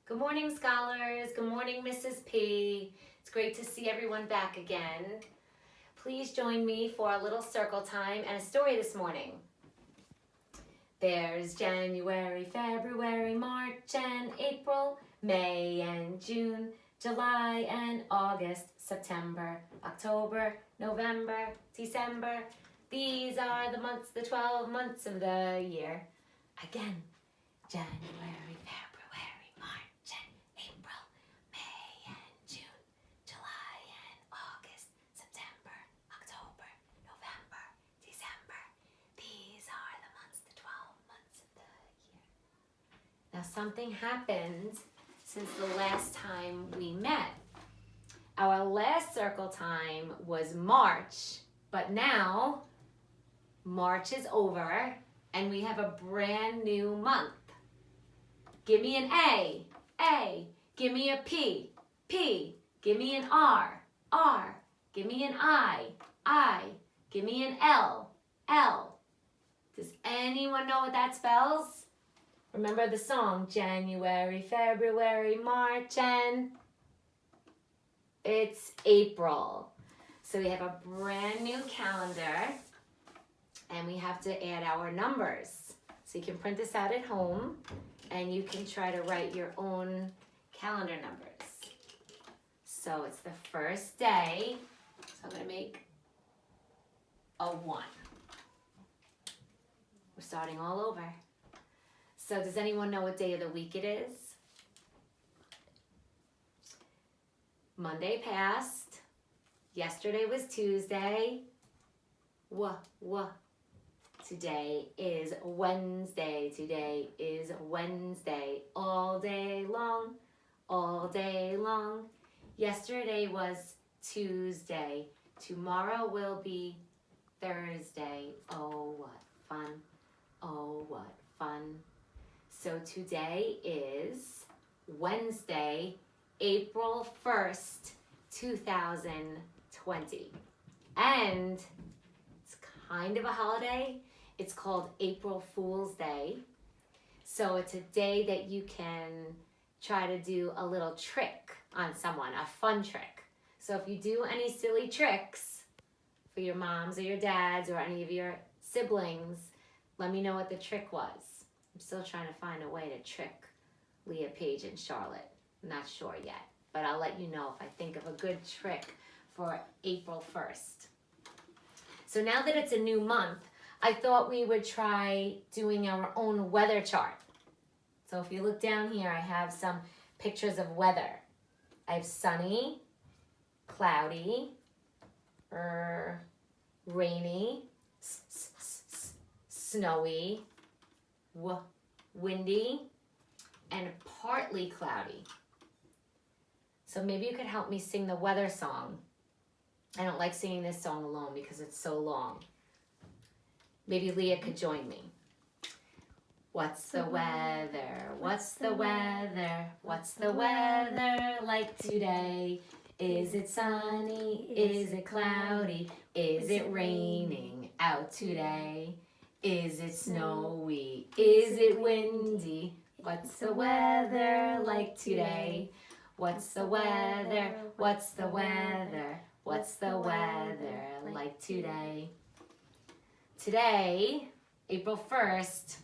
Good morning, scholars. Good morning, Mrs. P. It's great to see everyone back again. Please join me for a little circle time and a story this morning. There's January, February, March and April, May and June, July and August, September, October, November, December. These are the months, the 12 months of the year. Again, January, February, March and April, May and June, July and August, September, October, November, December. These are the months, the 12 months of the year. Now something happened since the last time we met. Our last circle time was March, but now March is over and we have a brand new month. Give me an A. Give me a P. Give me an R. Give me an I. Give me an L. Does anyone know what that spells? Remember the song, January, February, March, and it's April. So we have a brand new calendar and we have to add our numbers. So you can print this out at home and you can try to write your own calendar numbers. So it's the first day, so I'm gonna make a 1. We're starting all over. So does anyone know what day of the week it is? Monday passed, yesterday was Tuesday. Today is Wednesday. Today is Wednesday. All day long. Yesterday was Tuesday. Tomorrow will be Thursday. Oh, what fun. So today is Wednesday, April 1st, 2020. And it's kind of a holiday. It's called April Fool's Day. So it's a day that you can try to do a little trick on someone, a fun trick. So if you do any silly tricks for your moms or your dads or any of your siblings, let me know what the trick was. I'm still trying to find a way to trick Leah, Paige, and Charlotte. I'm not sure yet, but I'll let you know if I think of a good trick for April 1st. So now that it's a new month, I thought we would try doing our own weather chart. So if you look down here, I have some pictures of weather. I have sunny, cloudy, rainy, snowy, windy, and partly cloudy. So maybe you could help me sing the weather song. I don't like singing this song alone because it's so long. Maybe Leah could join me. What's the weather? What's the weather? What's the weather like today? Is it sunny? Is it cloudy? Is it raining out today? Is it snowy? Is it windy? What's the weather like today? What's the weather? What's the weather? What's the weather like today? Today, April 1st,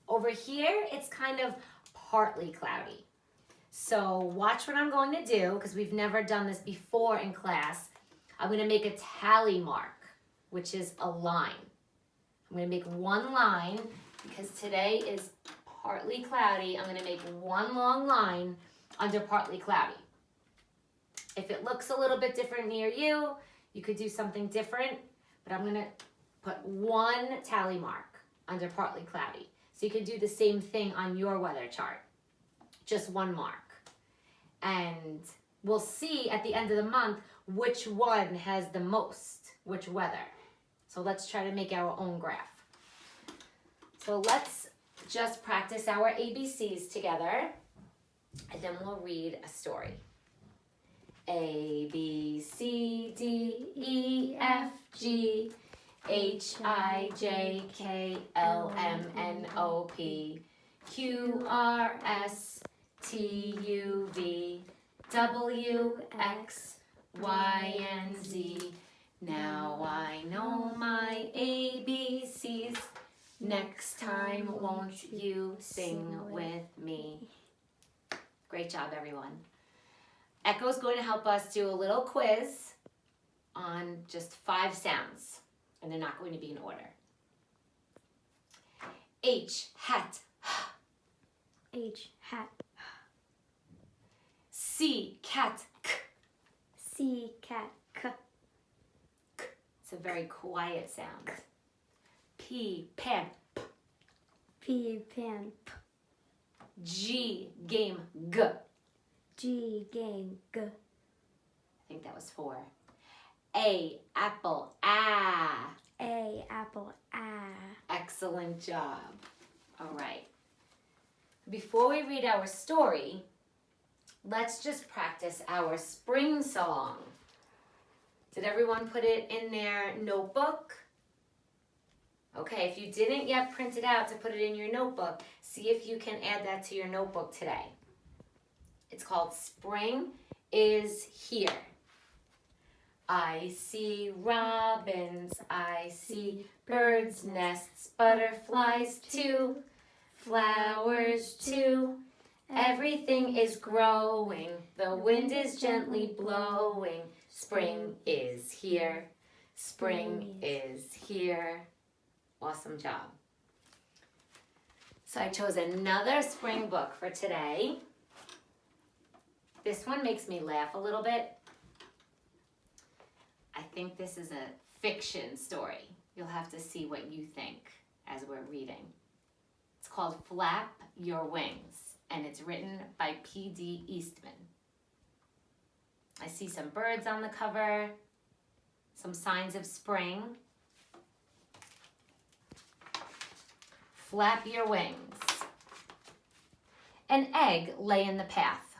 over here, it's kind of partly cloudy. So watch what I'm going to do, because we've never done this before in class. I'm going to make a tally mark, which is a line. I'm going to make one line, because today is partly cloudy. I'm going to make one long line under partly cloudy. If it looks a little bit different near you, you could do something different, but I'm going to put one tally mark under partly cloudy. So you could do the same thing on your weather chart, just one mark. And we'll see at the end of the month which one has the most, which weather. So let's try to make our own graph. So let's just practice our ABCs together, and then we'll read a story. A, B, C, D, E, F, G, H, I, J, K, L, M, N, O, P, Q, R, S, T-U-V, W, X, Y, and Z. Now I know my ABCs. Next time, won't you sing with me? Great job, everyone. Echo's going to help us do a little quiz on just 5 sounds, and they're not going to be in order. H, hat. H, hat. C, cat. K. C, cat. K. K. It's a very quiet sound. P, pan. P, pan. P. G, game. G. G, game. G. I think that was 4. A, apple. Ah. A, apple. Ah. Excellent job. All right. Before we read our story, let's just practice our spring song. Did everyone put it in their notebook? Okay, if you didn't yet print it out to put it in your notebook, see if you can add that to your notebook today. It's called Spring is Here. I see robins, I see birds' nests, butterflies too, flowers too. Everything is growing, the wind is gently blowing. Spring is here, spring is here. Awesome job. So I chose another spring book for today. This one makes me laugh a little bit. I think this is a fiction story. You'll have to see what you think as we're reading. It's called Flap Your Wings, and it's written by P.D. Eastman. I see some birds on the cover, some signs of spring. Flap your wings. An egg lay in the path.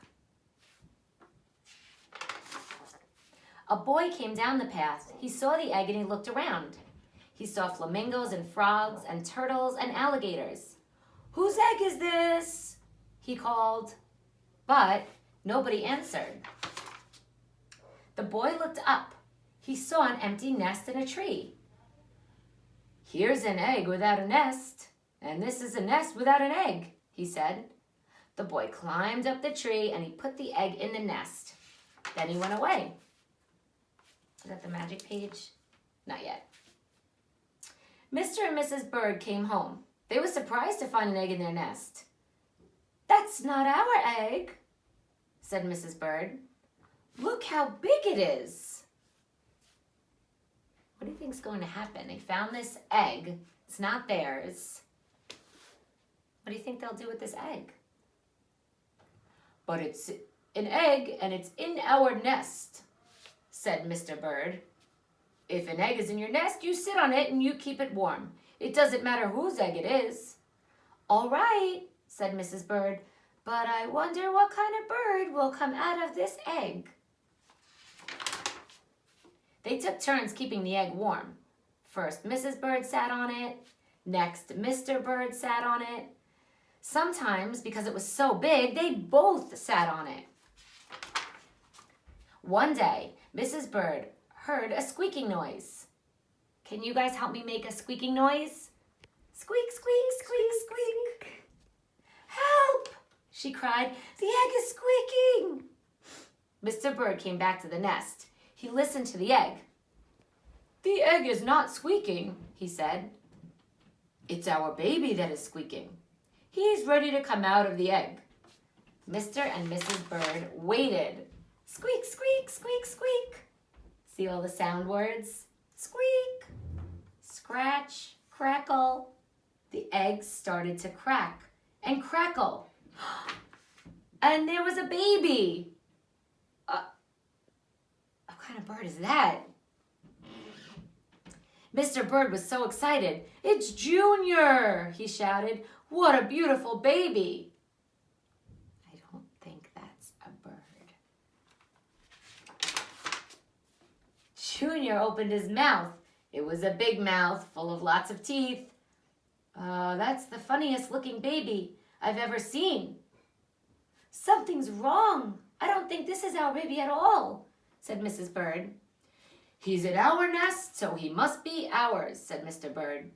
A boy came down the path. He saw the egg and he looked around. He saw flamingos and frogs and turtles and alligators. "Whose egg is this?" he called. But nobody answered. The boy looked up. He saw an empty nest in a tree. "Here's an egg without a nest, and this is a nest without an egg," he said. The boy climbed up the tree and he put the egg in the nest. Then he went away. Is that the magic page? Not yet. Mr. and Mrs. Bird came home. They were surprised to find an egg in their nest. "That's not our egg," said Mrs. Bird. "Look how big it is." What do you think's going to happen? They found this egg. It's not theirs. What do you think they'll do with this egg? "But it's an egg and it's in our nest," said Mr. Bird. "If an egg is in your nest, you sit on it and you keep it warm. It doesn't matter whose egg it is." "All right," said Mrs. Bird, "but I wonder what kind of bird will come out of this egg." They took turns keeping the egg warm. First, Mrs. Bird sat on it. Next, Mr. Bird sat on it. Sometimes, because it was so big, they both sat on it. One day, Mrs. Bird heard a squeaking noise. Can you guys help me make a squeaking noise? Squeak, squeak, squeak, squeak. "Help!" she cried. "The egg is squeaking." Mr. Bird came back to the nest. He listened to the egg. "The egg is not squeaking," he said. "It's our baby that is squeaking. He's ready to come out of the egg." Mr. and Mrs. Bird waited. Squeak, squeak, squeak, squeak. See all the sound words? Squeak, scratch, crackle. The egg started to crack and crackle. And there was a baby. What kind of bird is that? Mr. Bird was so excited. "It's Junior," he shouted. "What a beautiful baby." I don't think that's a bird. Junior opened his mouth. It was a big mouth full of lots of teeth. That's the funniest looking baby I've ever seen." Something's wrong. I don't think this is our baby at all, said Mrs. Bird. He's in our nest, so he must be ours, said Mr. Bird.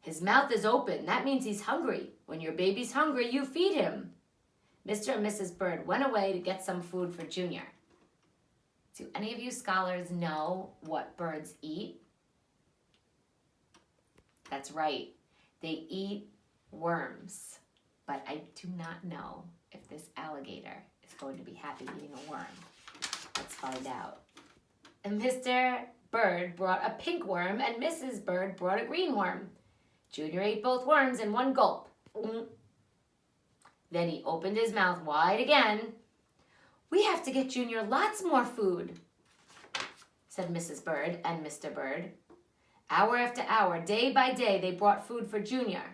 His mouth is open. That means he's hungry. When your baby's hungry, you feed him. Mr. and Mrs. Bird went away to get some food for Junior. Do any of you scholars know what birds eat? That's right. They eat worms. But I do not know if this alligator is going to be happy eating a worm. Let's find out. And Mr. Bird brought a pink worm and Mrs. Bird brought a green worm. Junior ate both worms in one gulp. Then he opened his mouth wide again. We have to get Junior lots more food, said Mrs. Bird and Mr. Bird. Hour after hour, day by day, they brought food for Junior.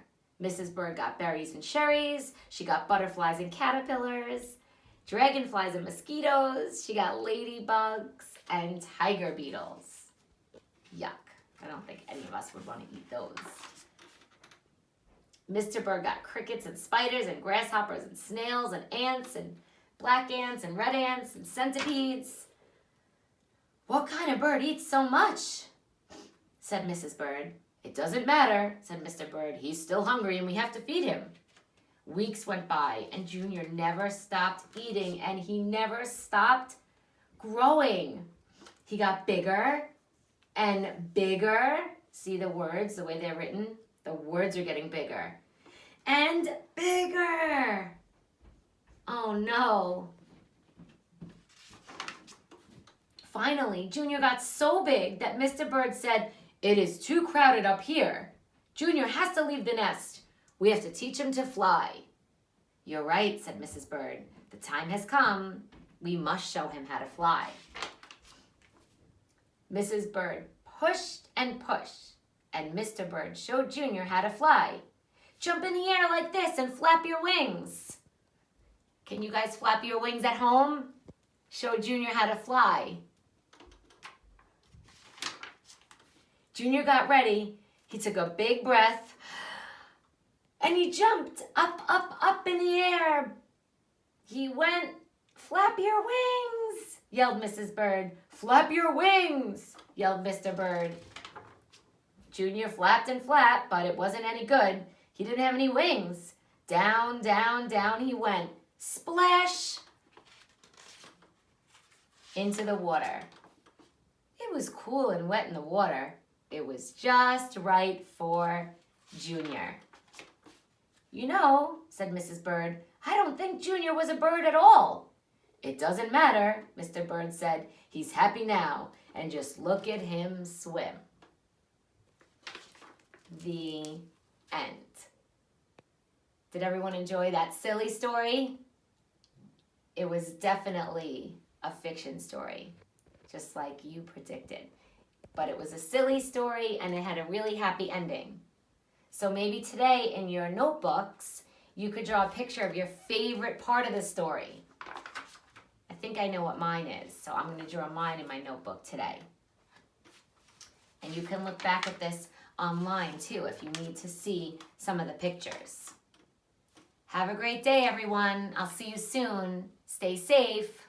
Mrs. Bird got berries and cherries. She got butterflies and caterpillars, dragonflies and mosquitoes. She got ladybugs and tiger beetles. Yuck. I don't think any of us would want to eat those. Mr. Bird got crickets and spiders and grasshoppers and snails and ants and black ants and red ants and centipedes. What kind of bird eats so much? Said Mrs. Bird. It doesn't matter, said Mr. Bird. He's still hungry and we have to feed him. Weeks went by and Junior never stopped eating and he never stopped growing. He got bigger and bigger. See the words, the way they're written? The words are getting bigger and bigger. Oh no. Finally, Junior got so big that Mr. Bird said, it is too crowded up here. Junior has to leave the nest. We have to teach him to fly. You're right, said Mrs. Bird. The time has come. We must show him how to fly. Mrs. Bird pushed and pushed, and Mr. Bird showed Junior how to fly. Jump in the air like this and flap your wings. Can you guys flap your wings at home? Show Junior how to fly. Junior got ready. He took a big breath and he jumped up, up, up in the air. He went, flap your wings, yelled Mrs. Bird. Flap your wings, yelled Mr. Bird. Junior flapped and flapped, but it wasn't any good. He didn't have any wings. Down, down, down he went. Splash! Into the water. It was cool and wet in the water. It was just right for Junior. You know, said Mrs. Bird, I don't think Junior was a bird at all. It doesn't matter, Mr. Bird said. He's happy now, and just look at him swim. The end. Did everyone enjoy that silly story? It was definitely a fiction story, just like you predicted. But it was a silly story and it had a really happy ending. So maybe today in your notebooks, you could draw a picture of your favorite part of the story. I think I know what mine is, so I'm going to draw mine in my notebook today. And you can look back at this online too if you need to see some of the pictures. Have a great day, everyone. I'll see you soon. Stay safe.